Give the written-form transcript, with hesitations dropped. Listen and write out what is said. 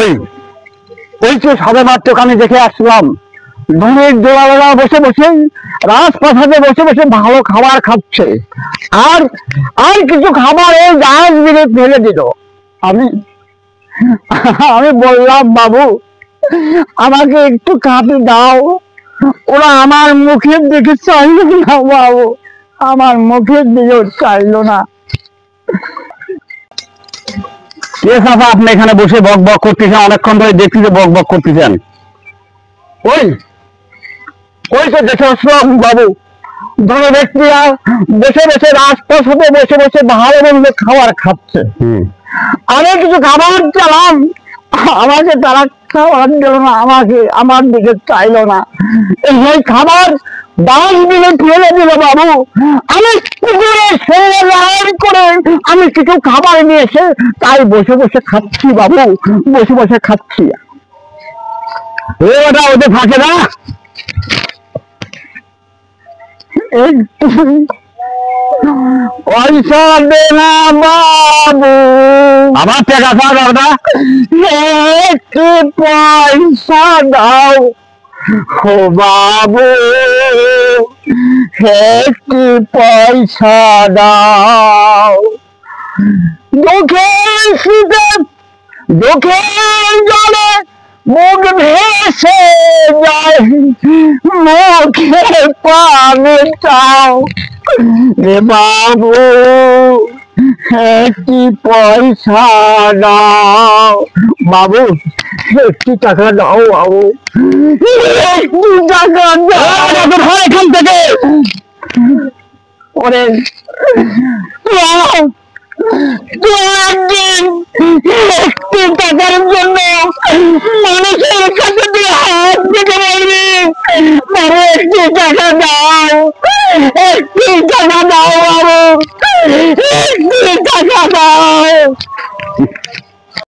ওই ওই যে সবে মাত্র আমি দেখে আসলাম ধনের দোলালেরা বসে বসে রাজপ্রাসাদে বসে বসে ভালো খাবার খাচ্ছে, আর আর কিছু খাবার এই ডাস্টবিনে ফেলে দিল। আমি আমি বললাম, বাবু আমাকে একটু কাঁপি দাও। ওরা আমার মুখের দিকে চাইল না বাবু, আমার মুখের দিকে চাইলো না। আপনি এখানে বসে বক বক করতেছেন, অনেকক্ষণ ধরে দেখছি যে বক বক করতেছেন। ওই ওই তো দেখে আসলাম বাবু, ধরো ব্যক্তিরা বসে বসে রাজপ্রাসাদে বসে বসে ভালো মন্দ খাবার খাচ্ছে। আমি কিছু খাবার চালাম, আমাকে তারা খাবার দিল না, আমাকে আমার দিকে চাইলো না। এই খাবার ডাস্টবিনে ফেলে দিল বাবু। আমি করে আমি কিছু খাবার নিয়ে এসে তাই বসে বসে খাচ্ছি বাবু, বসে বসে খাচ্ছি। ওটা ওদের থাকে না, একটু পয়সা দে না বাবু, আমার টাকা দাও না, একটু পয়সা দাও ও বাবু, একটু পয়সা দাও। দুঃখের শীতে দুঃখের জলে মুখ ভেসে যায়, মুখে পানি চাও রে বাবু, একটি পয়সা দাও বাবু, একটি টাকা দাও বাবু, একটি টাকা দাও এখান থেকে। ওরে একটি টাকার জন্য মানুষের কাছে দিয়ে হাত দিতে পারবি, একটি টাকা দাও, একটি টাকা দাও বাবু, একটি টাকা দাও।